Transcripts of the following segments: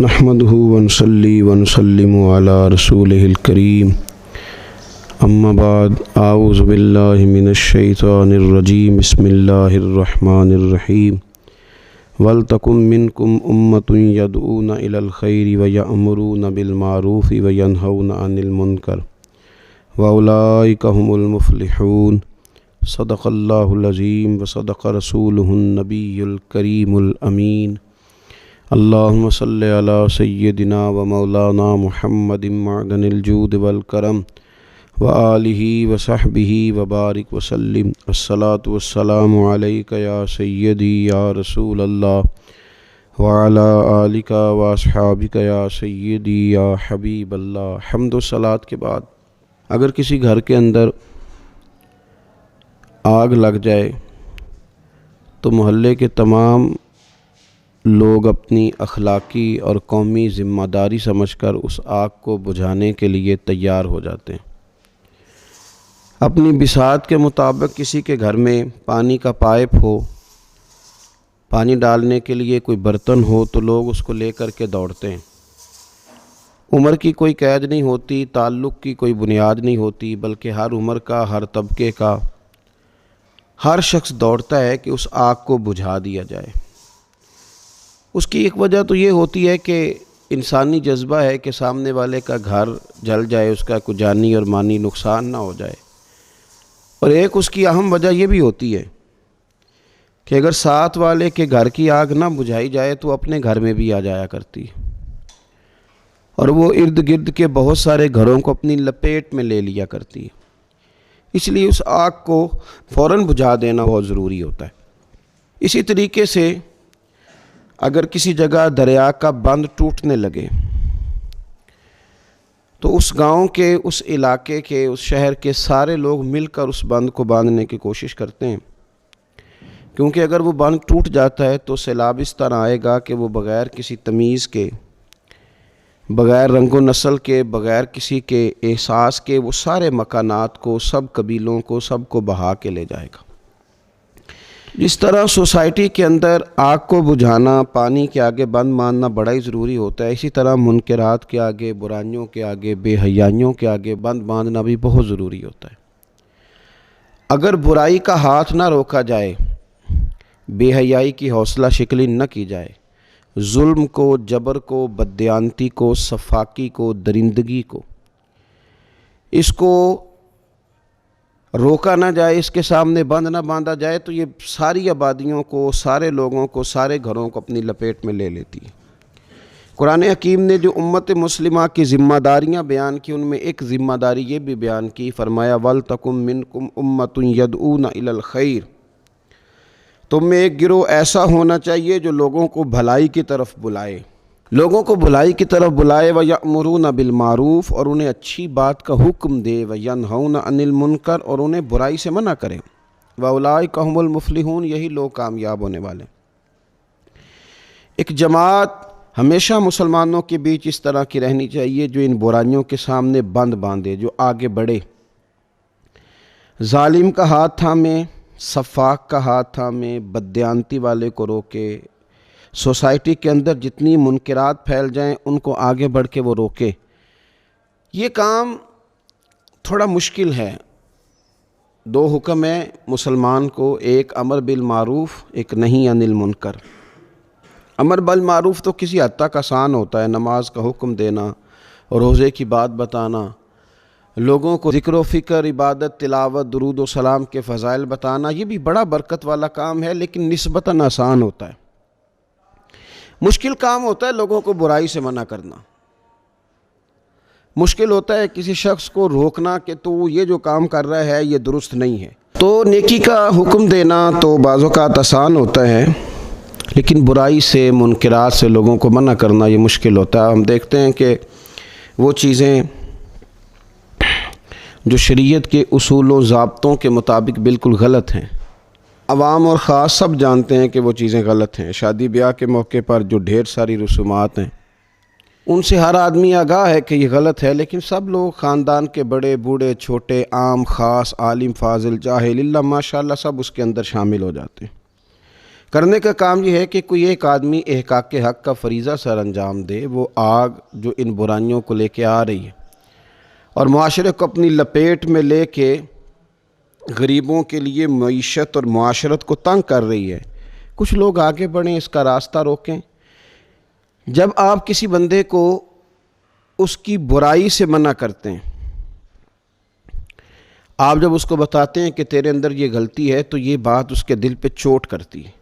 نحمده ونصلي ونسلم على رسوله الكريم اما بعد اعوذ باللہ من الشیطان الرجیم بسم اللہ الرحمن الرحیم وَلْتَكُن مِّنكُمْ أُمَّةٌ يَدْعُونَ إِلَى الْخَيْرِ وَيَأْمُرُونَ بِالْمَعْرُوفِ وَيَنْهَوْنَ عَنِ الْمُنكَرِ وَأُولَٰئِكَ هُمُ الْمُفْلِحُونَ صدق اللہ العظیم وصدق رسولہ النبی الکریم الامین اللہم صلی علی سیدنا و مولانا محمد معدن الجود والکرم وآلہ وصحبہ وبارک وسلم الصلاۃ والسلام علیک یا سیدی یا رسول اللہ وعلی آلک واصحابک یا سیدی یا حبیب اللہ۔ حمد و صلاۃ کے بعد اگر کسی گھر کے اندر آگ لگ جائے تو محلے کے تمام لوگ اپنی اخلاقی اور قومی ذمہ داری سمجھ کر اس آگ کو بجھانے کے لیے تیار ہو جاتے ہیں۔ اپنی بساط کے مطابق کسی کے گھر میں پانی کا پائپ ہو، پانی ڈالنے کے لیے کوئی برتن ہو تو لوگ اس کو لے کر کے دوڑتے ہیں۔ عمر کی کوئی قید نہیں ہوتی، تعلق کی کوئی بنیاد نہیں ہوتی، بلکہ ہر عمر کا، ہر طبقے کا ہر شخص دوڑتا ہے کہ اس آگ کو بجھا دیا جائے۔ اس کی ایک وجہ تو یہ ہوتی ہے کہ انسانی جذبہ ہے کہ سامنے والے کا گھر جل جائے، اس کا کوئی جانی اور مانی نقصان نہ ہو جائے، اور ایک اس کی اہم وجہ یہ بھی ہوتی ہے کہ اگر ساتھ والے کے گھر کی آگ نہ بجھائی جائے تو اپنے گھر میں بھی آ جایا کرتی ہے، اور وہ ارد گرد کے بہت سارے گھروں کو اپنی لپیٹ میں لے لیا کرتی ہے۔ اس لیے اس آگ کو فوراً بجھا دینا بہت ضروری ہوتا ہے۔ اسی طریقے سے اگر کسی جگہ دریا کا بند ٹوٹنے لگے تو اس گاؤں کے، اس علاقے کے، اس شہر کے سارے لوگ مل کر اس بند کو باندھنے کی کوشش کرتے ہیں، کیونکہ اگر وہ بند ٹوٹ جاتا ہے تو سیلاب اس طرح آئے گا کہ وہ بغیر کسی تمیز کے، بغیر رنگ و نسل کے، بغیر کسی کے احساس کے وہ سارے مکانات کو، سب قبیلوں کو، سب کو بہا کے لے جائے گا۔ جس طرح سوسائٹی کے اندر آگ کو بجھانا، پانی کے آگے بند باندھنا بڑا ہی ضروری ہوتا ہے، اسی طرح منکرات کے آگے، برائیوں کے آگے، بے حیائیوں کے آگے بند باندھنا بھی بہت ضروری ہوتا ہے۔ اگر برائی کا ہاتھ نہ روکا جائے، بے حیائی کی حوصلہ شکلی نہ کی جائے، ظلم کو، جبر کو، بددیانتی کو، سفاکی کو، درندگی کو، اس کو روکا نہ جائے، اس کے سامنے بند نہ باندھا جائے تو یہ ساری آبادیوں کو، سارے لوگوں کو، سارے گھروں کو اپنی لپیٹ میں لے لیتی ہے۔ قرآن حکیم نے جو امت مسلمہ کی ذمہ داریاں بیان کی، ان میں ایک ذمہ داری یہ بھی بیان کی، فرمایا وَلْتَكُن مِّنكُمْ أُمَّةٌ يَدْعُونَ إِلَى الْخَيْرِ، تم میں ایک گروہ ایسا ہونا چاہیے جو لوگوں کو بھلائی کی طرف بلائے، لوگوں کو بھلائی کی طرف بلائے، وَيَأْمُرُونَ بِالْمَعْرُوفِ، اور انہیں اچھی بات کا حکم دے، وَيَنْهَوْنَ عَنِ الْمُنكَرِ، اور انہیں برائی سے منع کرے، وَأُولَٰئِكَ هُمُ الْمُفْلِحُونَ، یہی لوگ کامیاب ہونے والے۔ ایک جماعت ہمیشہ مسلمانوں کے بیچ اس طرح کی رہنی چاہیے جو ان برائیوں کے سامنے بند باندھے، جو آگے بڑھے، ظالم کا ہاتھ تھامے، سفاک کا ہاتھ تھامے، بددیانتی والے کو روکے، سوسائٹی کے اندر جتنی منکرات پھیل جائیں ان کو آگے بڑھ کے وہ روکے۔ یہ کام تھوڑا مشکل ہے۔ دو حکم ہیں مسلمان کو، ایک امر بالمعروف، ایک نہی عن المنکر۔ امر بالمعروف تو کسی حد تک آسان ہوتا ہے، نماز کا حکم دینا، روزے کی بات بتانا، لوگوں کو ذکر و فکر، عبادت، تلاوت، درود و سلام کے فضائل بتانا، یہ بھی بڑا برکت والا کام ہے، لیکن نسبتاً آسان ہوتا ہے۔ مشکل کام ہوتا ہے لوگوں کو برائی سے منع کرنا، مشکل ہوتا ہے کسی شخص کو روکنا کہ تو یہ جو کام کر رہا ہے یہ درست نہیں ہے۔ تو نیکی کا حکم دینا تو بعض اوقات آسان ہوتا ہے، لیکن برائی سے، منکرات سے لوگوں کو منع کرنا یہ مشکل ہوتا ہے۔ ہم دیکھتے ہیں کہ وہ چیزیں جو شریعت کے اصول و ضابطوں کے مطابق بالکل غلط ہیں، عوام اور خاص سب جانتے ہیں کہ وہ چیزیں غلط ہیں۔ شادی بیاہ کے موقع پر جو ڈھیر ساری رسومات ہیں ان سے ہر آدمی آگاہ ہے کہ یہ غلط ہے، لیکن سب لوگ، خاندان کے بڑے بوڑھے چھوٹے، عام خاص، عالم فاضل جاہل، اللہ ماشاءاللہ، سب اس کے اندر شامل ہو جاتے ہیں۔ کرنے کا کام یہ ہے کہ کوئی ایک آدمی احقاق حق کا فریضہ سر انجام دے، وہ آگ جو ان برائیوں کو لے کے آ رہی ہے اور معاشرے کو اپنی لپیٹ میں لے کے غریبوں کے لیے معیشت اور معاشرت کو تنگ کر رہی ہے، کچھ لوگ آگے بڑھیں، اس کا راستہ روکیں۔ جب آپ کسی بندے کو اس کی برائی سے منع کرتے ہیں، آپ جب اس کو بتاتے ہیں کہ تیرے اندر یہ غلطی ہے، تو یہ بات اس کے دل پہ چوٹ کرتی ہے۔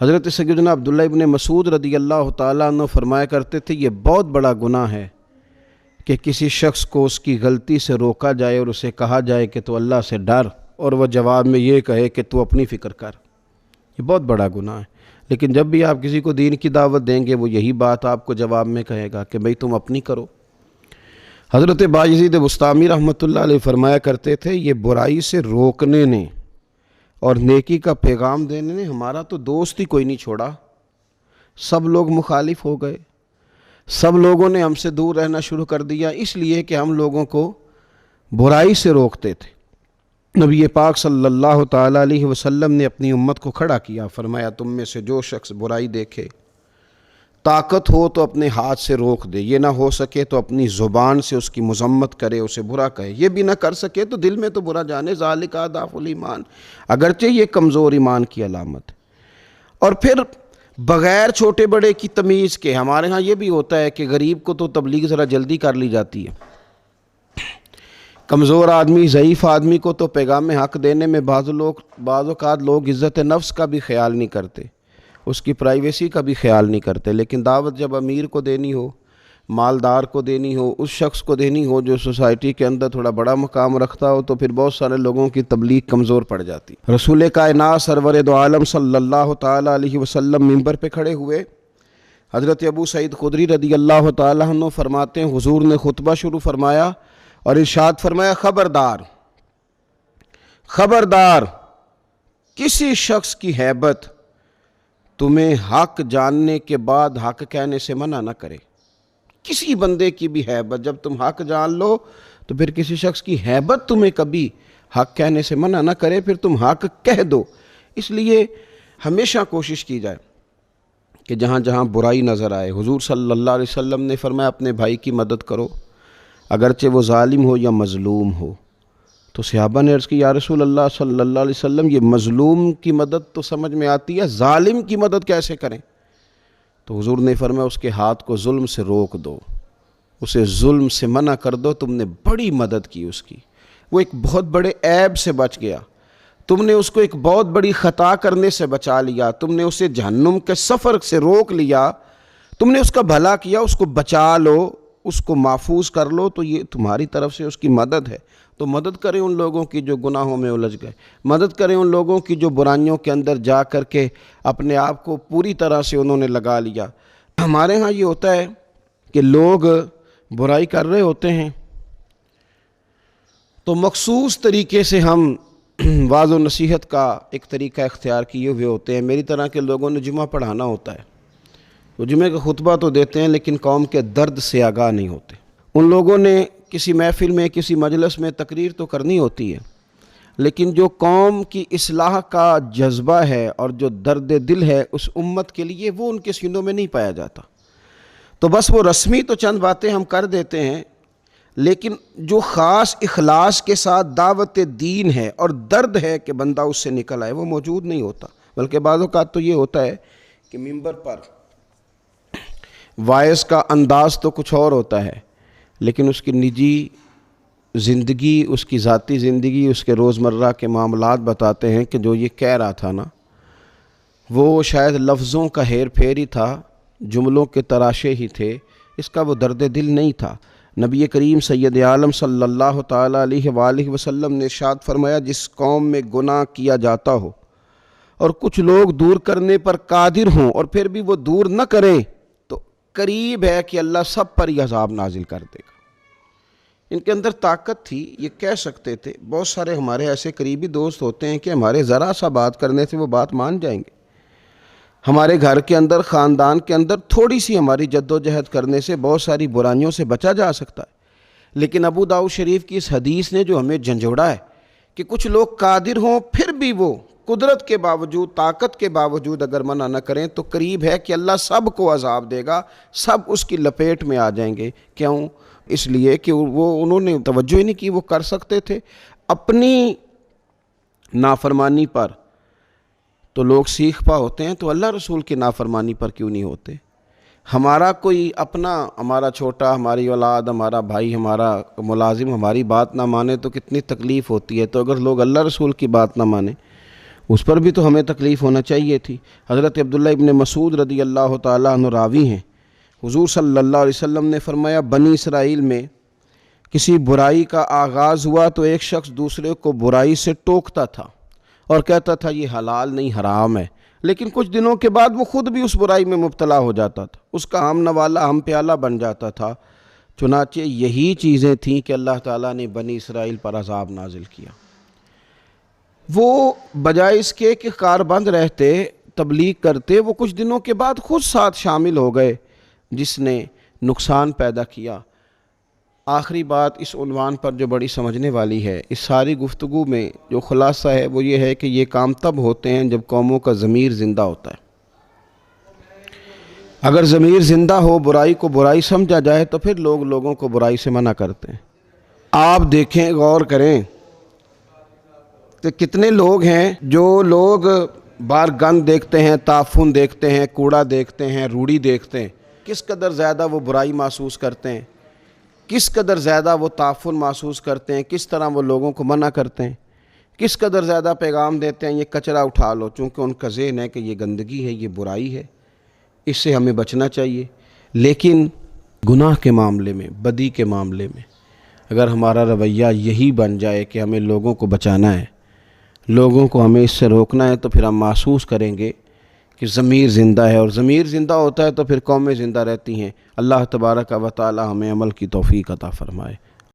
حضرت سیدنا عبداللہ ابن مسعود رضی اللہ تعالیٰ عنہ فرمایا کرتے تھے، یہ بہت بڑا گناہ ہے کہ کسی شخص کو اس کی غلطی سے روکا جائے اور اسے کہا جائے کہ تو اللہ سے ڈر، اور وہ جواب میں یہ کہے کہ تو اپنی فکر کر۔ یہ بہت بڑا گناہ ہے، لیکن جب بھی آپ کسی کو دین کی دعوت دیں گے، وہ یہی بات آپ کو جواب میں کہے گا کہ بھئی تم اپنی کرو۔ حضرت بایزید بسطامی رحمۃ اللہ علیہ فرمایا کرتے تھے، یہ برائی سے روکنے نے اور نیکی کا پیغام دینے نے ہمارا تو دوست ہی کوئی نہیں چھوڑا، سب لوگ مخالف ہو گئے، سب لوگوں نے ہم سے دور رہنا شروع کر دیا، اس لیے کہ ہم لوگوں کو برائی سے روکتے تھے۔ نبی پاک صلی اللہ تعالیٰ علیہ وسلم نے اپنی امت کو کھڑا کیا، فرمایا تم میں سے جو شخص برائی دیکھے، طاقت ہو تو اپنے ہاتھ سے روک دے، یہ نہ ہو سکے تو اپنی زبان سے اس کی مذمت کرے، اسے برا کہے، یہ بھی نہ کر سکے تو دل میں تو برا جانے، ذالک اضعف الایمان، اگرچہ یہ کمزور ایمان کی علامت ہے۔ اور پھر بغیر چھوٹے بڑے کی تمیز کے، ہمارے ہاں یہ بھی ہوتا ہے کہ غریب کو تو تبلیغ ذرا جلدی کر لی جاتی ہے، کمزور آدمی، ضعیف آدمی کو تو پیغام حق دینے میں بعض اوقات لوگ عزت نفس کا بھی خیال نہیں کرتے، اس کی پرائیویسی کا بھی خیال نہیں کرتے، لیکن دعوت جب امیر کو دینی ہو، مالدار کو دینی ہو، اس شخص کو دینی ہو جو سوسائٹی کے اندر تھوڑا بڑا مقام رکھتا ہو، تو پھر بہت سارے لوگوں کی تبلیغ کمزور پڑ جاتی۔ رسول کائنات سرور دو عالم صلی اللہ تعالیٰ علیہ وسلم منبر پہ کھڑے ہوئے، حضرت ابو سعید خدری رضی اللہ تعالیٰ عنہ فرماتے ہیں، حضور نے خطبہ شروع فرمایا اور ارشاد فرمایا، خبردار خبردار، کسی شخص کی ہیبت تمہیں حق جاننے کے بعد حق کہنے سے منع نہ کرے۔ کسی بندے کی بھی ہیبت، جب تم حق جان لو تو پھر کسی شخص کی ہیبت تمہیں کبھی حق کہنے سے منع نہ کرے، پھر تم حق کہہ دو۔ اس لیے ہمیشہ کوشش کی جائے کہ جہاں جہاں برائی نظر آئے، حضور صلی اللہ علیہ وسلم نے فرمایا اپنے بھائی کی مدد کرو، اگرچہ وہ ظالم ہو یا مظلوم ہو۔ تو صحابہ نے عرض کی، یا رسول اللہ صلی اللہ علیہ وسلم، یہ مظلوم کی مدد تو سمجھ میں آتی ہے، ظالم کی مدد کیسے کریں؟ تو حضور نے فرمایا اس کے ہاتھ کو ظلم سے روک دو، اسے ظلم سے منع کر دو، تم نے بڑی مدد کی اس کی، وہ ایک بہت بڑے عیب سے بچ گیا، تم نے اس کو ایک بہت بڑی خطا کرنے سے بچا لیا، تم نے اسے جہنم کے سفر سے روک لیا، تم نے اس کا بھلا کیا، اس کو بچا لو، اس کو محفوظ کر لو، تو یہ تمہاری طرف سے اس کی مدد ہے۔ تو مدد کریں ان لوگوں کی جو گناہوں میں الجھ گئے، مدد کریں ان لوگوں کی جو برائیوں کے اندر جا کر کے اپنے آپ کو پوری طرح سے انہوں نے لگا لیا۔ ہمارے ہاں یہ ہوتا ہے کہ لوگ برائی کر رہے ہوتے ہیں تو مخصوص طریقے سے ہم واعظ و نصیحت کا ایک طریقہ اختیار کیے ہوئے ہوتے ہیں۔ میری طرح کے لوگوں نے جمعہ پڑھانا ہوتا ہے، وہ جمعے کا خطبہ تو دیتے ہیں لیکن قوم کے درد سے آگاہ نہیں ہوتے۔ ان لوگوں نے کسی محفل میں، کسی مجلس میں تقریر تو کرنی ہوتی ہے، لیکن جو قوم کی اصلاح کا جذبہ ہے اور جو درد دل ہے اس امت کے لیے، وہ ان کے سینوں میں نہیں پایا جاتا۔ تو بس وہ رسمی تو چند باتیں ہم کر دیتے ہیں، لیکن جو خاص اخلاص کے ساتھ دعوت دین ہے اور درد ہے کہ بندہ اس سے نکل آئے، وہ موجود نہیں ہوتا۔ بلکہ بعض اوقات تو یہ ہوتا ہے کہ منبر پر وائز کا انداز تو کچھ اور ہوتا ہے، لیکن اس کی نجی زندگی، اس کی ذاتی زندگی، اس کے روزمرہ کے معاملات بتاتے ہیں کہ جو یہ کہہ رہا تھا نا، وہ شاید لفظوں کا ہیر پھیر ہی تھا، جملوں کے تراشے ہی تھے، اس کا وہ درد دل نہیں تھا۔ نبی کریم سید عالم صلی اللہ تعالیٰ علیہ وآلہ وسلم نے ارشاد فرمایا، جس قوم میں گناہ کیا جاتا ہو اور کچھ لوگ دور کرنے پر قادر ہوں اور پھر بھی وہ دور نہ کریں، تو قریب ہے کہ اللہ سب پر یہ عذاب نازل کر دے گا۔ ان کے اندر طاقت تھی، یہ کہہ سکتے تھے۔ بہت سارے ہمارے ایسے قریبی دوست ہوتے ہیں کہ ہمارے ذرا سا بات کرنے سے وہ بات مان جائیں گے۔ ہمارے گھر کے اندر، خاندان کے اندر تھوڑی سی ہماری جد و جہد کرنے سے بہت ساری برائیوں سے بچا جا سکتا ہے۔ لیکن ابو داؤد شریف کی اس حدیث نے جو ہمیں جھنجھوڑا ہے کہ کچھ لوگ قادر ہوں پھر بھی وہ قدرت کے باوجود، طاقت کے باوجود اگر منع نہ کریں تو قریب ہے کہ اللہ سب کو عذاب دے گا، سب اس کی لپیٹ میں آ جائیں گے۔ کیوں؟ اس لیے کہ انہوں نے توجہ ہی نہیں کی، وہ کر سکتے تھے اپنی نافرمانی پر تو لوگ سیکھ پا ہوتے ہیں، تو اللہ رسول کی نافرمانی پر کیوں نہیں ہوتے؟ ہمارا کوئی اپنا، ہمارا چھوٹا، ہماری اولاد، ہمارا بھائی، ہمارا ملازم ہماری بات نہ مانے تو کتنی تکلیف ہوتی ہے، تو اگر لوگ اللہ رسول کی بات نہ مانیں اس پر بھی تو ہمیں تکلیف ہونا چاہیے تھی۔ حضرت عبداللہ ابن مسعود رضی اللہ تعالیٰ عنہ راوی ہیں، حضور صلی اللہ علیہ وسلم نے فرمایا بنی اسرائیل میں کسی برائی کا آغاز ہوا تو ایک شخص دوسرے کو برائی سے ٹوکتا تھا اور کہتا تھا یہ حلال نہیں حرام ہے، لیکن کچھ دنوں کے بعد وہ خود بھی اس برائی میں مبتلا ہو جاتا تھا، اس کا ہم نوالا ہم پیالہ بن جاتا تھا۔ چنانچہ یہی چیزیں تھیں کہ اللہ تعالیٰ نے بنی اسرائیل پر عذاب نازل کیا۔ وہ بجائے اس کے کہ کاربند رہتے، تبلیغ کرتے، وہ کچھ دنوں کے بعد خود ساتھ شامل ہو گئے، جس نے نقصان پیدا کیا۔ آخری بات اس عنوان پر جو بڑی سمجھنے والی ہے، اس ساری گفتگو میں جو خلاصہ ہے وہ یہ ہے کہ یہ کام تب ہوتے ہیں جب قوموں کا ضمیر زندہ ہوتا ہے۔ اگر ضمیر زندہ ہو، برائی کو برائی سمجھا جائے تو پھر لوگ لوگوں کو برائی سے منع کرتے ہیں۔ آپ دیکھیں، غور کریں کہ کتنے لوگ ہیں جو لوگ بار گند دیکھتے ہیں، تعفن دیکھتے ہیں، کوڑا دیکھتے ہیں، روڑی دیکھتے ہیں، کس قدر زیادہ وہ برائی محسوس کرتے ہیں، کس قدر زیادہ وہ تعفن محسوس کرتے ہیں، کس طرح وہ لوگوں کو منع کرتے ہیں، کس قدر زیادہ پیغام دیتے ہیں یہ کچرا اٹھا لو، چونکہ ان کا ذہن ہے کہ یہ گندگی ہے، یہ برائی ہے، اس سے ہمیں بچنا چاہیے۔ لیکن گناہ کے معاملے میں، بدی کے معاملے میں اگر ہمارا رویہ یہی بن جائے کہ ہمیں لوگوں کو بچانا ہے، لوگوں کو ہمیں اس سے روکنا ہے، تو پھر ہم محسوس کریں گے کہ ضمیر زندہ ہے، اور ضمیر زندہ ہوتا ہے تو پھر قومیں زندہ رہتی ہیں۔ اللہ تبارک و تعالی ہمیں عمل کی توفیق عطا فرمائے۔